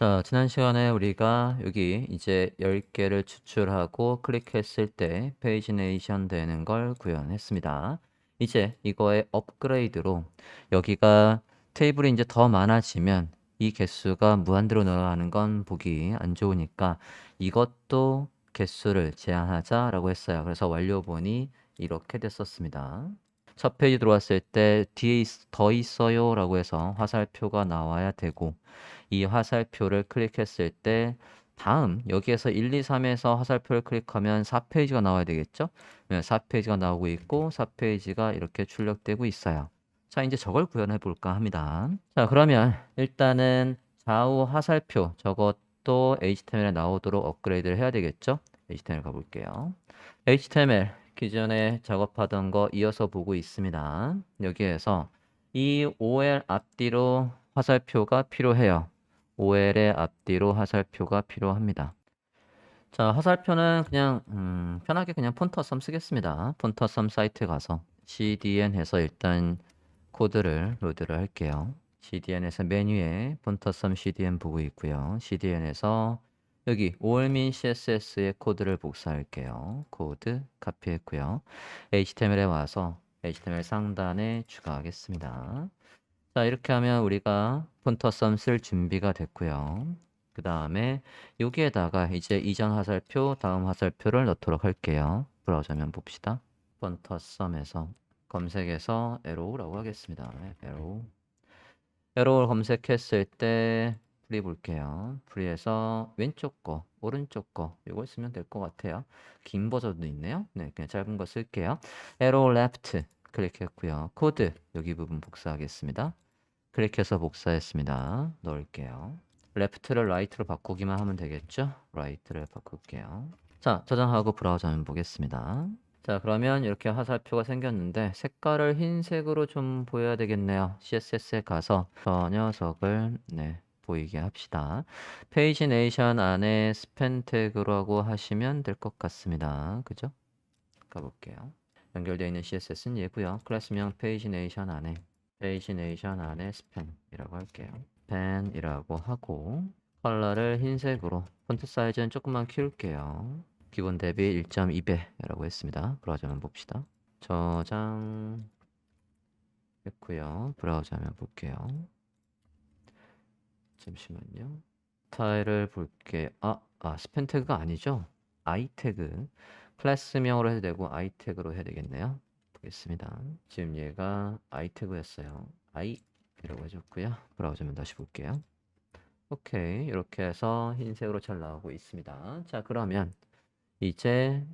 자, 지난 시간에 우리가 여기 이제 10개를 추출하고 클릭했을 때 페이지네이션 되는 걸 구현했습니다. 이제 이거의 업그레이드로 여기가 테이블이 이제 더 많아지면 이 개수가 무한대로 늘어나는 건 보기 안 좋으니까 이것도 개수를 제한하자라고 했어요. 그래서 완료본이 이렇게 됐었습니다. 첫 페이지 들어왔을 때 뒤에 더 있어요 라고 해서 화살표가 나와야 되고 이 화살표를 클릭했을 때 다음 여기에서 1, 2, 3에서 화살표를 클릭하면 4페이지가 나와야 되겠죠? 4페이지가 나오고 있고 4페이지가 이렇게 출력되고 있어요. 자, 이제 저걸 구현해 볼까 합니다. 자, 그러면 일단은 좌우 화살표 저것도 HTML에 나오도록 업그레이드를 해야 되겠죠? HTML 가볼게요. HTML 기존에 작업하던 거 이어서 보고 있습니다. 여기에서 이 OL 앞뒤로 화살표가 필요해요. OL의 앞뒤로 화살표가 필요합니다. 자, 화살표는 그냥 편하게 그냥 폰터썸 쓰겠습니다. 폰터썸 사이트 가서 CDN 해서 일단 코드를 로드를 할게요. CDN에서 메뉴에 폰터썸 CDN 보고 있고요. CDN에서 여기 올민 CSS의 코드를 복사할게요. 코드 카피했고요. HTML에 와서 HTML 상단에 추가하겠습니다. 자, 이렇게 하면 우리가 폰터썸 쓸 준비가 됐고요. 그 다음에 여기에다가 이제 이전 화살표, 다음 화살표를 넣도록 할게요. 브라우저면 봅시다. 폰터썸에서 검색해서 에로우라고 하겠습니다. 에로우. 에로우를 검색했을 때 프리 볼게요. 프리에서 왼쪽 거, 오른쪽 거 이걸 쓰면 될 것 같아요. 긴 버전도 있네요. 네, 그냥 짧은 거 쓸게요. 에로우 레프트 클릭했고요. 코드 여기 부분 복사하겠습니다. 클릭해서 복사했습니다. 넣을게요. 레프트를 라이트로 바꾸기만 하면 되겠죠? 라이트를 바꿀게요. 자, 저장하고 브라우저 한번 보겠습니다. 자, 그러면 이렇게 화살표가 생겼는데 색깔을 흰색으로 좀 보여야 되겠네요. CSS에 가서 저 녀석을 보이게 합시다. 페이지네이션 안에 스팬 태그라고 하시면 될 것 같습니다. 그죠? 가볼게요. 연결되어 있는 CSS는 얘고요. 클래스명 페이지네이션 안에 스팬이라고 할게요. 스팬이라고 하고 컬러를 흰색으로 폰트 사이즈는 조금만 키울게요. 기본 대비 1.2배라고 했습니다. 브라우저 한번 봅시다. 저장 했고요. 브라우저 한번 볼게요. 잠시만요. 스타일을 볼게. 스팬 태그가 아니죠? I 태그. 클래스명으로 해도 되고 I 태그로 해야 되겠네요. 보겠습니다. 지금 얘가 I 태그였어요. I라고 해줬고요. 브라우저면 다시 볼게요. 오케이. 이렇게 해서 흰색으로 잘 나오고 있습니다. 자, 그러면 이제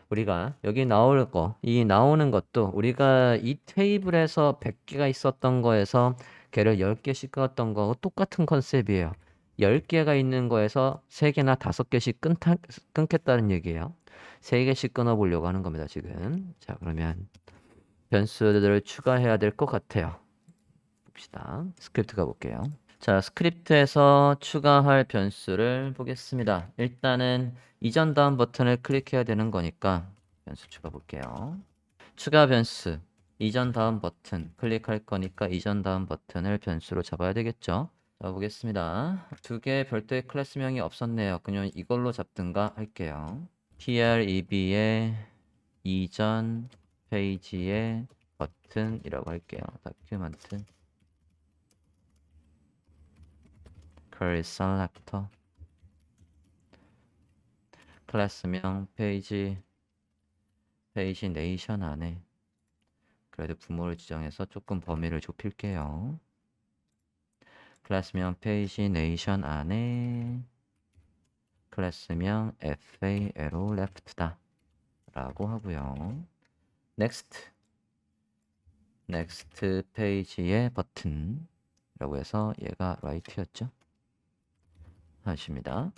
우리가 여기 나올 거, 이 나오는 것도 우리가 이 테이블에서 100개가 있었던 거에서 걔를 10개씩 끊었던 거하고 똑같은 컨셉이에요. 10개가 있는 거에서 3개나 5개씩 끊겠다는 얘기예요. 3개씩 끊어보려고 하는 겁니다, 지금. 자, 그러면 변수들을 추가해야 될 것 같아요. 봅시다. 스크립트 가볼게요. 자, 스크립트에서 추가할 변수를 보겠습니다. 일단은 이전 다음 버튼을 클릭해야 되는 거니까 변수 추가 볼게요. 추가 변수, 이전 다음 버튼 클릭할 거니까 이전 다음 버튼을 변수로 잡아야 되겠죠. 자, 보겠습니다. 두 개 별도의 클래스명이 없었네요. 그냥 이걸로 잡든가 할게요. TREB의 이전 페이지의 버튼이라고 할게요. 다큐멘트 query selector 클래스명 페이지 네이션 안에 그래도 부모를 지정해서 조금 범위를 좁힐게요. 클래스명 페이지 네이션 안에 클래스명 FA arrow left다 라고 하고요. next 페이지의 버튼 라고 해서 얘가 right였죠? 하십니다.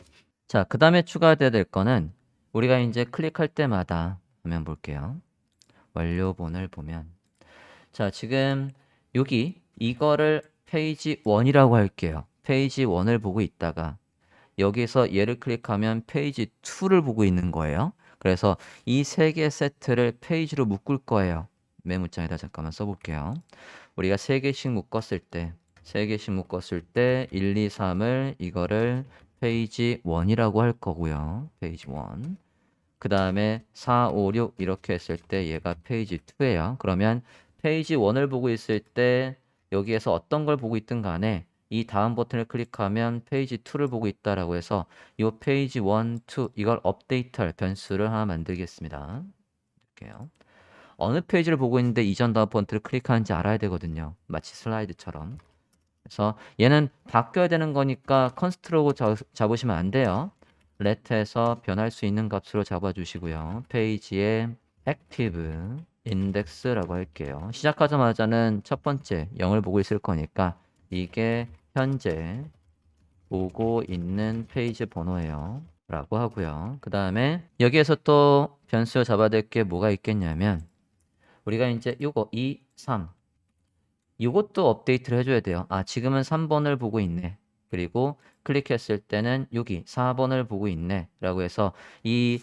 자, 그 다음에 추가돼야 될 거는 우리가 이제 클릭할 때마다 화면 볼게요. 완료본을 보면 자, 지금 여기 이거를 페이지 1이라고 할게요. 페이지 1을 보고 있다가 여기서 얘를 클릭하면 페이지 2를 보고 있는 거예요. 그래서 이 세 개 세트를 페이지로 묶을 거예요. 메모장에다 잠깐만 써볼게요. 우리가 3개씩 묶었을 때 3개씩 묶었을 때 1, 2, 3을 이거를 페이지 1이라고 할 거고요. 페이지 1. 그 다음에 4, 5, 6 이렇게 했을 때 얘가 페이지 2예요. 그러면 페이지 1을 보고 있을 때 여기에서 어떤 걸 보고 있든 간에 이 다음 버튼을 클릭하면 페이지 2를 보고 있다라고 해서 이 페이지 1, 2 이걸 업데이트할 변수를 하나 만들겠습니다. 이렇게요. 어느 페이지를 보고 있는데 이전 다음 버튼을 클릭하는지 알아야 되거든요. 마치 슬라이드처럼. 그래서 얘는 바뀌어야 되는 거니까 컨스트로고 잡으시면 안 돼요. let에서 변할 수 있는 값으로 잡아주시고요. 페이지에 active index라고 할게요. 시작하자마자는 첫 번째 0을 보고 있을 거니까 이게 현재 보고 있는 페이지 번호예요. 라고 하고요. 그 다음에 여기에서 또 변수 잡아야 될 게 뭐가 있겠냐면 우리가 이제 요거 2, 3 이것도 업데이트를 해줘야 돼요. 아, 지금은 3번을 보고 있네. 그리고 클릭했을 때는 여기 4번을 보고 있네. 라고 해서 이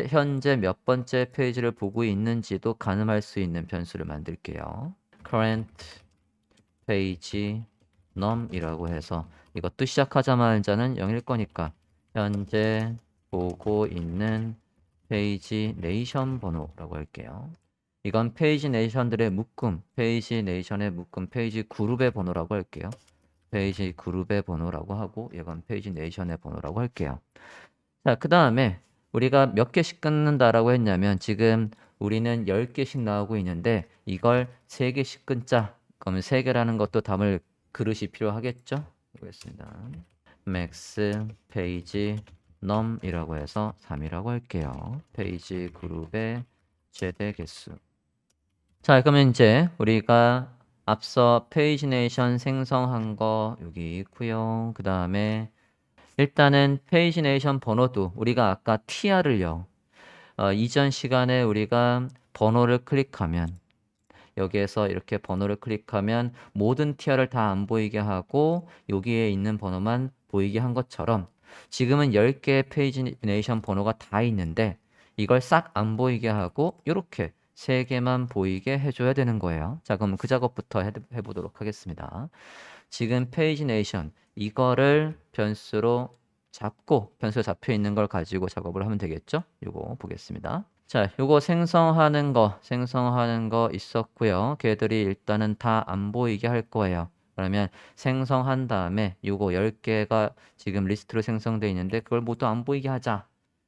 현재 몇 번째 페이지를 보고 있는지도 가늠할 수 있는 변수를 만들게요. current page num 이라고 해서 이것도 시작하자마자는 0일 거니까 현재 보고 있는 페이지 네이션 번호라고 할게요. 이건 페이지 네이션들의 묶음, 페이지 네이션의 묶음, 페이지 그룹의 번호라고 할게요. 페이지 그룹의 번호라고 하고 이건 페이지 네이션의 번호라고 할게요. 자, 그 다음에 우리가 몇 개씩 끊는다라고 했냐면 지금 우리는 10개씩 나오고 있는데 이걸 3개씩 끊자. 그러면 3개라는 것도 담을 그릇이 필요하겠죠? 보겠습니다. max 페이지 num이라고 해서 3이라고 할게요. 페이지 그룹의 최대 개수. 자, 그러면 이제 우리가 앞서 페이지네이션 생성한 거 여기 있고요. 그 다음에 일단은 페이지네이션 번호도 우리가 아까 tr을요. 이전 시간에 우리가 번호를 클릭하면 여기에서 이렇게 번호를 클릭하면 모든 tr를 다 안 보이게 하고 여기에 있는 번호만 보이게 한 것처럼 지금은 10개의 페이지네이션 번호가 다 있는데 이걸 싹 안 보이게 하고 이렇게 3개만 보이게 해줘야 되는 거예요. 자, 그럼 그 작업부터 해보도록 하겠습니다. 지금 페이지네이션 이거를 변수로 잡고 변수가 잡혀 있는 걸 가지고 작업을 하면 되겠죠? 이거 보겠습니다. 자, 요거 생성하는 거 있었고요. 걔들이 일단은 다 안 보이게 할 거예요. 그러면 생성한 다음에 요거 10개가 지금 리스트로 생성되어 있는데 그걸 모두 안 보이게 하자.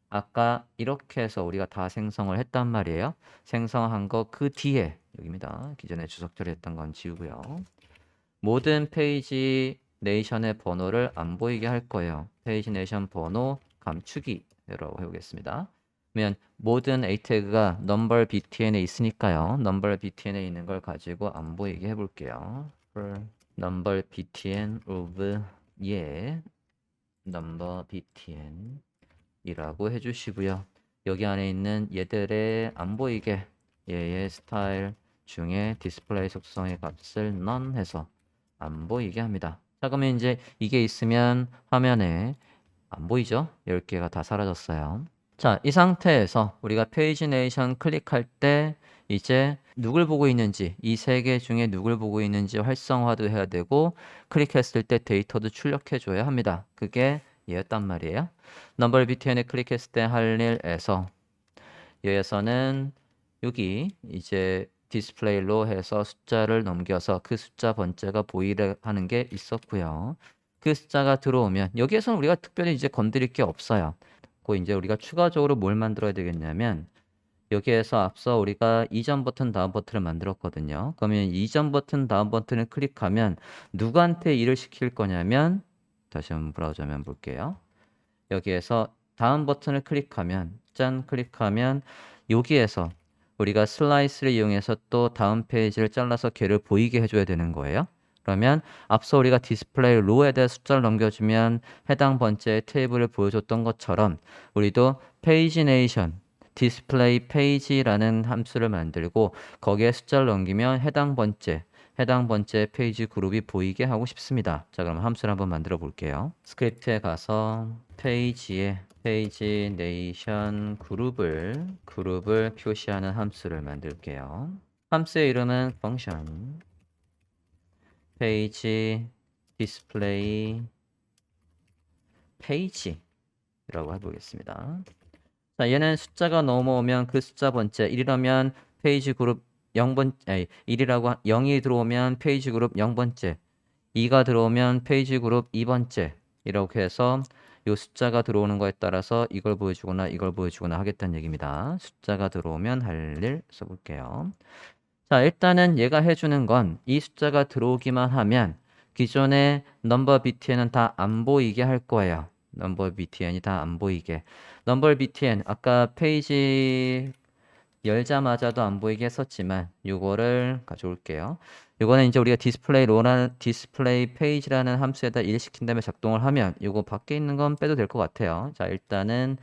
아까 이렇게 해서 우리가 다 생성을 했단 말이에요. 생성한 거 그 뒤에 여기입니다. 기존에 주석 처리했던 건 지우고요. 모든 페이지 네이션의 번호를 안 보이게 할 거예요. 페이지 네이션 번호 감추기라고 해보겠습니다. 그러면 모든 a 태그가 number btn에 있으니까요. number btn에 있는 걸 가지고 안 보이게 해볼게요. number btn of number btn 이라고 해주시고요. 여기 안에 있는 얘들의 안 보이게 얘의 스타일 중에 디스플레이 속성의 값을 none 해서 안 보이게 합니다. 자, 그러면 이제 이게 있으면 화면에 안 보이죠? 10개가 다 사라졌어요. 자, 이 상태에서 우리가 페이지네이션 클릭할 때 이제 누굴 보고 있는지 이 3개 중에 누굴 보고 있는지 활성화도 해야 되고 클릭했을 때 데이터도 출력해 줘야 합니다. 그게 얘였단 말이에요. 넘버 btn에 클릭했을 때 할 일에서 여기에서는 여기 이제 디스플레이로 해서 숫자를 넘겨서 그 숫자 번째가 보이게 하는 게 있었고요. 그 숫자가 들어오면 여기에서는 우리가 특별히 이제 건드릴 게 없어요. 그 이제 우리가 추가적으로 뭘 만들어야 되겠냐면 여기에서 앞서 우리가 이전 버튼 다음 버튼을 만들었거든요. 그러면 이전 버튼 다음 버튼을 클릭하면 누구한테 일을 시킬 거냐면 다시 한번 브라우저 화면 볼게요. 여기에서 다음 버튼을 클릭하면 짠 클릭하면 여기에서 우리가 슬라이스를 이용해서 또 다음 페이지를 잘라서 걔를 보이게 해줘야 되는 거예요. 그러면 앞서 우리가 디스플레이 로에 대해 숫자를 넘겨주면 해당 번째의 테이블을 보여줬던 것처럼 우리도 페이지네이션 디스플레이 페이지라는 함수를 만들고 거기에 숫자를 넘기면 해당 번째 페이지 그룹이 보이게 하고 싶습니다. 자, 그럼 함수를 한번 만들어 볼게요. 스크립트에 가서 페이지에 페이지 네이션 그룹을 표시하는 함수를 만들게요. 함수의 이름은 펑션 페이지 디스플레이 페이지라고 해보겠습니다. 자, 얘는 숫자가 넘어오면 그 숫자 번째 1이라면 페이지 그룹 0번, 아니 1이라고 0이 들어오면 페이지 그룹 0번째, 2가 들어오면 페이지 그룹 2번째 이렇게 해서 이 숫자가 들어오는 거에 따라서 이걸 보여주거나 이걸 보여주거나 하겠다는 얘기입니다. 숫자가 들어오면 할 일 써볼게요. 자, 일단은 얘가 해주는 건 이 숫자가 들어오기만 하면 기존의 넘버 btn은 다 안 보이게 할 거예요. 넘버 btn이 다 안 보이게. 넘버 btn 아까 페이지 열자마자도 안 보이게 했었지만 요거를 가져올게요. 요거는 이제 우리가 디스플레이 페이지라는 함수에다 일시킨 다음에 작동을 하면 요거 밖에 있는 건 빼도 될 것 같아요. 자, 일단은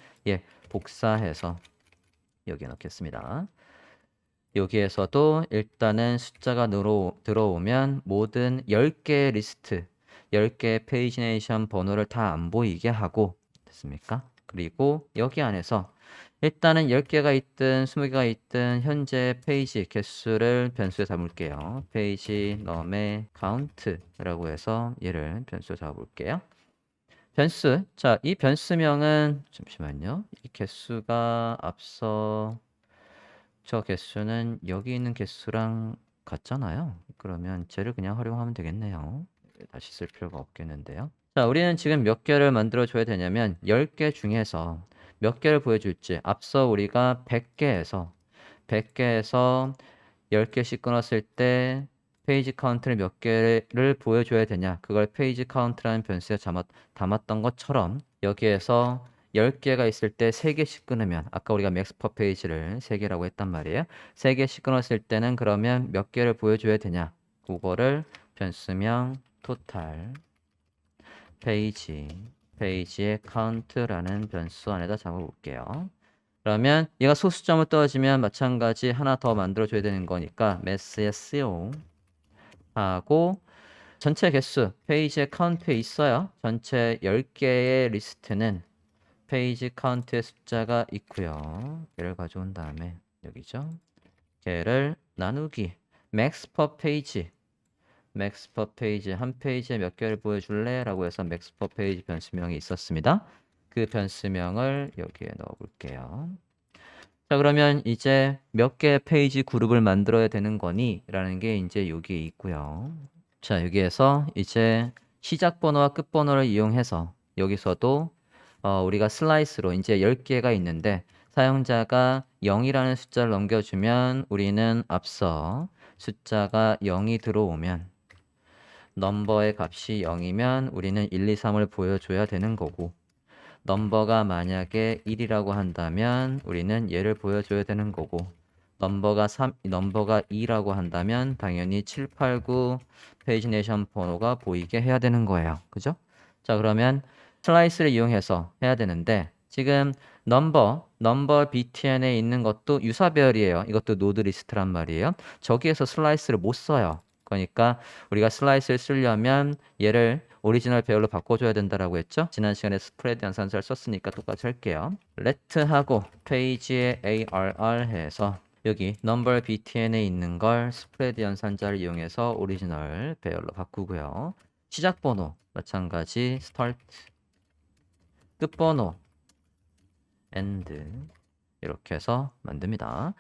복사해서 여기에 넣겠습니다. 여기에서도 일단은 숫자가 들어오면 모든 10개 리스트, 10개 페이지네이션 번호를 다 안 보이게 하고, 됐습니까? 그리고 여기 안에서 일단은 10개가 있든 20개가 있든 현재 페이지 개수를 변수에 잡을게요. 페이지 넘의 count라고 해서 얘를 변수에 잡아볼게요. 변수, 자, 이 변수명은 잠시만요. 이 개수가 앞서 저 개수는 여기 있는 개수랑 같잖아요. 그러면 쟤를 그냥 활용하면 되겠네요. 다시 쓸 필요가 없겠는데요. 자, 우리는 지금 몇 개를 만들어 줘야 되냐면 10개 중에서 몇 개를 보여줄지 앞서 우리가 100개에서 10개씩 끊었을 때 페이지 카운트를 몇 개를 보여줘야 되냐, 그걸 페이지 카운트라는 변수에 담았던 것처럼 여기에서 10개가 있을 때 3개씩 끊으면 아까 우리가 맥스 퍼 페이지를 3개라고 했단 말이에요. 3개씩 끊었을 때는 그러면 몇 개를 보여줘야 되냐, 그거를 변수명 토탈 페이지의 count라는 변수 안에다 잡아볼게요. 그러면 얘가 소수점을 떨어지면 마찬가지 하나 더 만들어줘야 되는 거니까 mass의 co 하고 전체 개수 페이지의 count에 있어요. 전체 10개의 리스트는 페이지 count의 숫자가 있고요. 얘를 가져온 다음에 여기죠. 걔를 나누기 max per page 한 페이지에 몇 개를 보여줄래? 라고 해서 max per page 변수명이 있었습니다. 그 변수명을 여기에 넣어볼게요. 자, 그러면 이제 몇 개의 페이지 그룹을 만들어야 되는 거니? 라는 게 이제 여기에 있고요. 자, 여기에서 이제 시작 번호와 끝 번호를 이용해서 여기서도 우리가 슬라이스로 이제 10개가 있는데 사용자가 0이라는 숫자를 넘겨주면 우리는 앞서 숫자가 0이 들어오면 넘버의 값이 0이면 우리는 1, 2, 3을 보여줘야 되는 거고, 넘버가 만약에 1이라고 한다면 우리는 얘를 보여줘야 되는 거고, 넘버가 2라고 한다면 당연히 7, 8, 9 페이지네이션 번호가 보이게 해야 되는 거예요. 그죠? 자, 그러면 슬라이스를 이용해서 해야 되는데 지금 넘버 btn에 있는 것도 유사별이에요. 이것도 노드 리스트란 말이에요. 저기에서 슬라이스를 못 써요. 그러니까 우리가 슬라이스를 쓰려면 얘를 오리지널 배열로 바꿔줘야 된다라고 했죠. 지난 시간에 스프레드 연산자를 썼으니까 똑같이 할게요. let하고 페이지에 arr 해서 여기 number btn에 있는 걸 스프레드 연산자를 이용해서 오리지널 배열로 바꾸고요. 시작 번호 마찬가지 start, 끝 번호 end 이렇게 해서 만듭니다.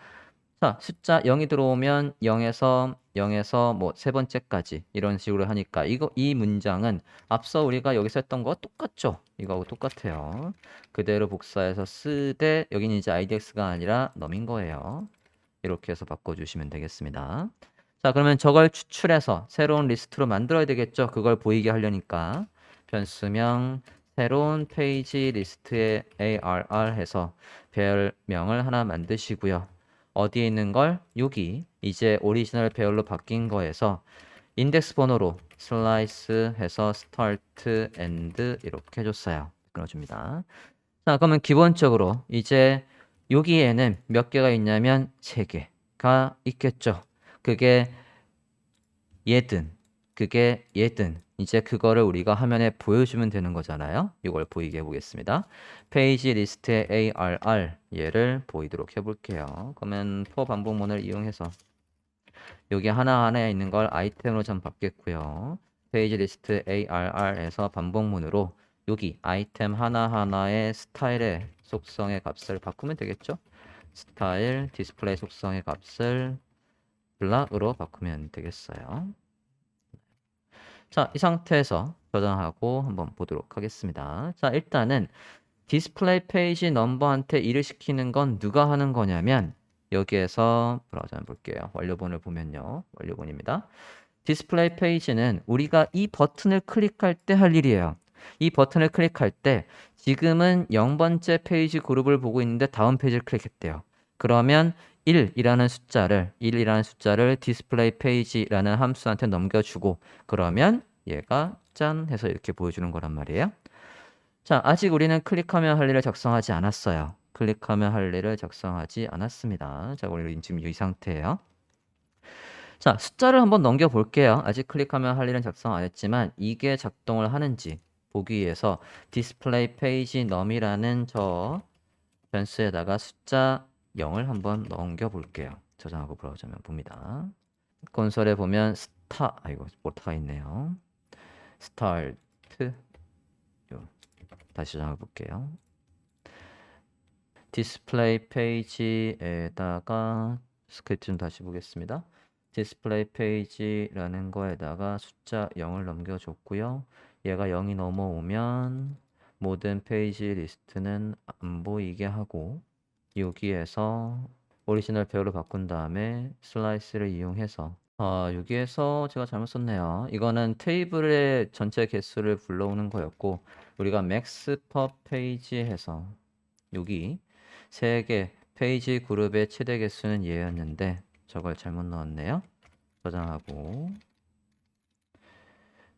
자, 숫자 0이 들어오면 0에서 뭐 세 번째까지 이런 식으로 하니까 이 문장은 앞서 우리가 여기서 했던 거 똑같죠? 이거하고 똑같아요. 그대로 복사해서 쓰되 여기는 이제 idx가 아니라 num인 거예요. 이렇게 해서 바꿔주시면 되겠습니다. 자, 그러면 저걸 추출해서 새로운 리스트로 만들어야 되겠죠? 그걸 보이게 하려니까 변수명 새로운 페이지 리스트에 arr 해서 배열명을 하나 만드시고요. 어디에 있는 걸? 여기 이제 오리지널 배열로 바뀐 거에서 인덱스 번호로 슬라이스 해서 스타트 엔드 이렇게 해줬어요. 끊어줍니다. 자, 그러면 기본적으로 이제 여기에는 몇 개가 있냐면 3개가 있겠죠. 그게 얘든 이제 그거를 우리가 화면에 보여주면 되는 거잖아요. 이걸 보이게 해보겠습니다. 페이지 리스트의 arr 얘를 보이도록 해볼게요. 그러면 for 반복문을 이용해서 여기 하나하나에 있는 걸 아이템으로 전 받겠고요. 페이지 리스트 ARR에서 반복문으로 여기 아이템 하나하나의 스타일의 속성의 값을 바꾸면 되겠죠? 스타일, 디스플레이 속성의 값을 블락으로 바꾸면 되겠어요. 자, 이 상태에서 저장하고 한번 보도록 하겠습니다. 자, 일단은 디스플레이 페이지 넘버한테 일을 시키는 건 누가 하는 거냐면 여기에서 브라우저 한번 볼게요. 완료본을 보면요. 완료본입니다. 디스플레이 페이지는 우리가 이 버튼을 클릭할 때 할 일이에요. 이 버튼을 클릭할 때 지금은 0번째 페이지 그룹을 보고 있는데 다음 페이지를 클릭했대요. 그러면 1이라는 숫자를 디스플레이 페이지라는 함수한테 넘겨주고 그러면 얘가 짠 해서 이렇게 보여주는 거란 말이에요. 자, 아직 우리는 클릭하면 할 일을 작성하지 않았어요. 클릭하면 할 일을 작성하지 않았습니다. 자, 우리 지금 이 상태예요. 자, 숫자를 한번 넘겨 볼게요. 아직 클릭하면 할 일은 작성 안 했지만 이게 작동을 하는지 보기 위해서 디스플레이 페이지 넘이라는 저 변수에다가 숫자 0을 한번 넘겨 볼게요. 저장하고 브라우저면 봅니다. 콘솔에 보면 아이고, 모터가 있네요. 스타트. 다시 저장해 볼게요. 디스플레이 페이지에다가 스크립트 좀 다시 보겠습니다. 디스플레이 페이지라는 거에다가 숫자 0을 넘겨줬고요. 얘가 0이 넘어오면 모든 페이지 리스트는 안 보이게 하고 여기에서 오리지널 배열로 바꾼 다음에 슬라이스를 이용해서 여기에서 제가 잘못 썼네요. 이거는 테이블의 전체 개수를 불러오는 거였고 우리가 max per page 해서 여기 3개 페이지 그룹의 최대 개수는 얘였는데 저걸 잘못 넣었네요. 저장하고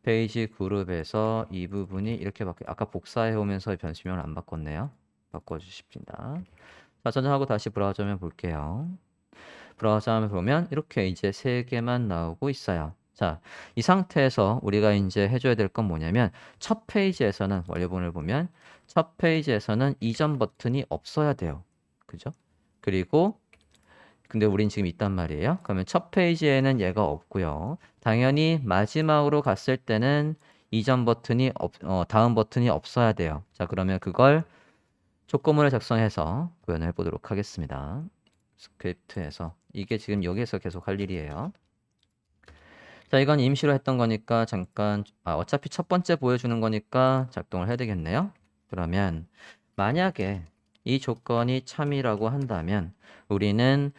페이지 그룹에서 이 부분이 이렇게 아까 복사해 오면서 변수명을 안 바꿨네요. 바꿔주십니다. 자, 저장하고 다시 브라우저면 볼게요. 브라우저를 보면 이렇게 이제 3개만 나오고 있어요. 자, 이 상태에서 우리가 이제 해줘야 될 건 뭐냐면 첫 페이지에서는 완료본을 보면 첫 페이지에서는 이전 버튼이 없어야 돼요. 그죠? 그리고 근데 우린 지금 있단 말이에요. 그러면 첫 페이지에는 얘가 없고요. 당연히 마지막으로 갔을 때는 이전 버튼이 다음 버튼이 없어야 돼요. 자, 그러면 그걸 조건문을 작성해서 구현을 해보도록 하겠습니다. 스크립트에서 이게 지금 여기에서 계속 할 일이에요. 자, 이건 임시로 했던 거니까 잠깐 어차피 첫 번째 보여주는 거니까 작동을 해야 되겠네요. 그러면 만약에 이 조건이 참이라고 한다면 우리는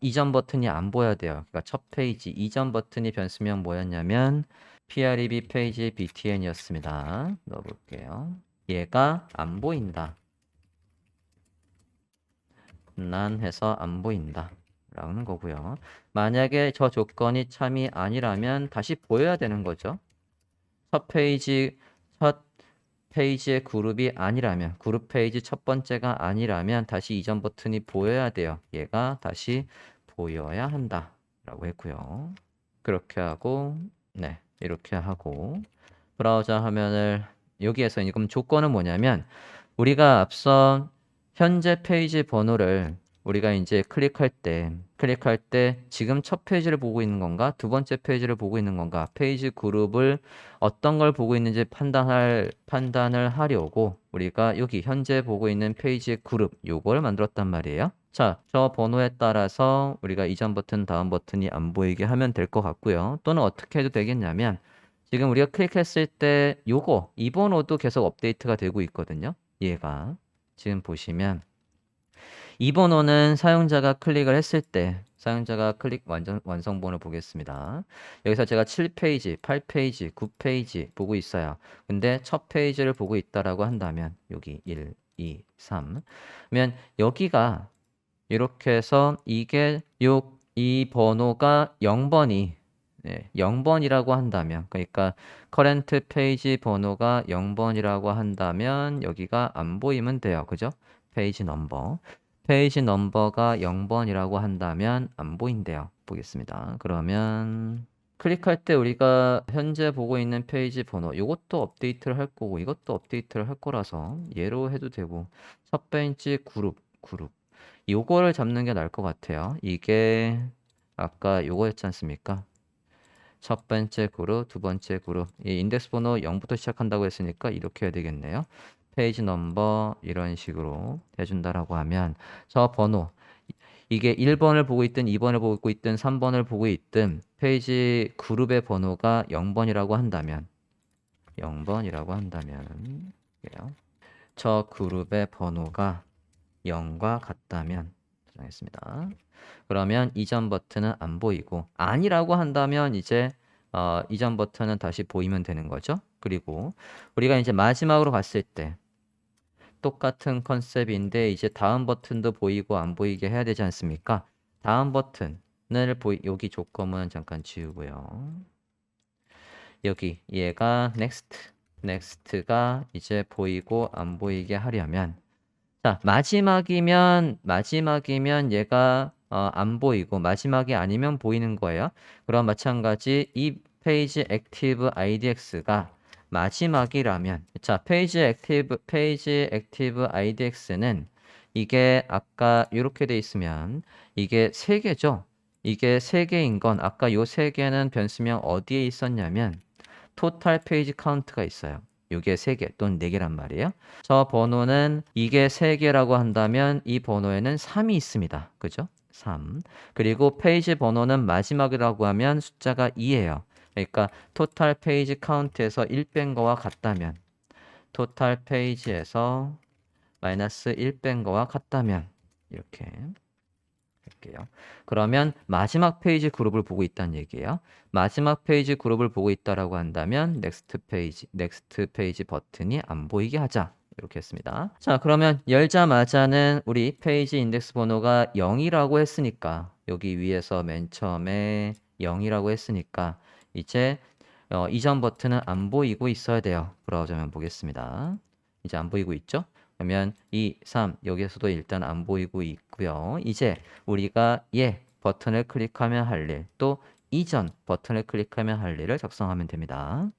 이전 버튼이 안 보여야 돼요. 그러니까 첫 페이지 이전 버튼이 변수명 뭐였냐면 preb 페이지 btn이었습니다. 넣어볼게요. 얘가 안 보인다. 난 해서 안 보인다 라는 거고요. 만약에 저 조건이 참이 아니라면 다시 보여야 되는 거죠. 첫 페이지의 그룹이 아니라면 그룹 페이지 첫 번째가 아니라면 다시 이전 버튼이 보여야 돼요. 얘가 다시 보여야 한다 라고 했고요. 그렇게 하고 네, 이렇게 하고 브라우저 화면을 여기에서 그럼 조건은 뭐냐면 우리가 앞선 현재 페이지 번호를 우리가 이제 클릭할 때 지금 첫 페이지를 보고 있는 건가 두 번째 페이지를 보고 있는 건가 페이지 그룹을 어떤 걸 보고 있는지 판단을 하려고 우리가 여기 현재 보고 있는 페이지 그룹 요걸 만들었단 말이에요. 자, 저 번호에 따라서 우리가 이전 버튼 다음 버튼이 안 보이게 하면 될 것 같고요. 또는 어떻게 해도 되겠냐면 지금 우리가 클릭했을 때 이 번호도 계속 업데이트가 되고 있거든요. 얘가 지금 보시면 이 번호는 사용자가 클릭을 했을 때 사용자가 클릭 완성본을 보겠습니다. 여기서 제가 7페이지, 8페이지, 9페이지 보고 있어요. 근데 첫 페이지를 보고 있다라고 한다면 여기 1, 2, 3 그러면 여기가 이렇게 해서 이 번호가 0번이 0번이라고 한다면 그러니까 커런트 페이지 번호가 0번이라고 한다면 여기가 안 보이면 돼요. 그죠? 페이지 넘버가 0번이라고 한다면 안 보인대요. 보겠습니다. 그러면 클릭할 때 우리가 현재 보고 있는 페이지 번호 이것도 업데이트를 할 거고 이것도 업데이트를 할 거라서 얘로 해도 되고 첫 페이지 그룹 요거를 잡는 게 나을 것 같아요. 이게 아까 요거였지 않습니까? 첫 번째 그룹, 두 번째 그룹. 이 인덱스 번호 0부터 시작한다고 했으니까 이렇게 해야 되겠네요. 페이지 넘버 이런 식으로 해준다라고 하면 저 번호 이게 1번을 보고 있든 2번을 보고 있든 3번을 보고 있든 페이지 그룹의 번호가 0번이라고 한다면 0번이라고 한다면 저 그룹의 번호가 0과 같다면 저장했습니다. 그러면 이전 버튼은 안 보이고 아니라고 한다면 이제 이전 버튼은 다시 보이면 되는 거죠. 그리고 우리가 이제 마지막으로 갔을 때 똑같은 컨셉인데 이제 다음 버튼도 보이고 안 보이게 해야 되지 않습니까? 다음 버튼을 여기 조건은 잠깐 지우고요. 여기 얘가 next가 이제 보이고 안 보이게 하려면 자, 마지막이면 얘가 안 보이고 마지막이 아니면 보이는 거예요. 그럼 마찬가지 이 페이지 액티브 IDX가 마지막이라면 자, 페이지 액티브 IDX는 이게 아까 이렇게 돼 있으면 이게 3개죠. 이게 3개인 건 아까 요 3개는 변수명 어디에 있었냐면 토탈 페이지 카운트가 있어요. 이게 3개 또는 4개란 말이에요. 저 번호는 이게 3개라고 한다면 이 번호에는 3이 있습니다. 그죠? 3. 그리고 페이지 번호는 마지막이라고 하면 숫자가 2예요. 그러니까 토탈 페이지 카운트에서 1 뺀 거와 같다면 토탈 페이지에서 마이너스 1 뺀 거와 같다면 이렇게 할게요. 그러면 마지막 페이지 그룹을 보고 있다는 얘기예요. 마지막 페이지 그룹을 보고 있다라고 한다면 넥스트 페이지 버튼이 안 보이게 하자. 이렇게 했습니다. 자, 그러면 열자마자는 우리 페이지 인덱스 번호가 0이라고 했으니까 여기 위에서 맨 처음에 0이라고 했으니까 이제 이전 버튼은 안 보이고 있어야 돼요. 브라우저면 보겠습니다. 이제 안 보이고 있죠? 그러면 2, 3 여기에서도 일단 안 보이고 있고요. 이제 우리가 버튼을 클릭하면 할 일, 또 이전 버튼을 클릭하면 할 일을 작성하면 됩니다.